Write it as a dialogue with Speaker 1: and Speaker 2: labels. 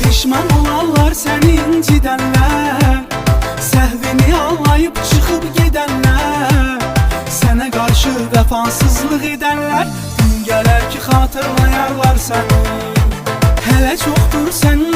Speaker 1: Pişman olarlar səni incidənlər, səhvini anlayıb çıxıb gedənlər, sənə qarşı vəfasızlıq edənlər. Gün gələr ki xatırlayarlar səni, hələ çoxdur sənin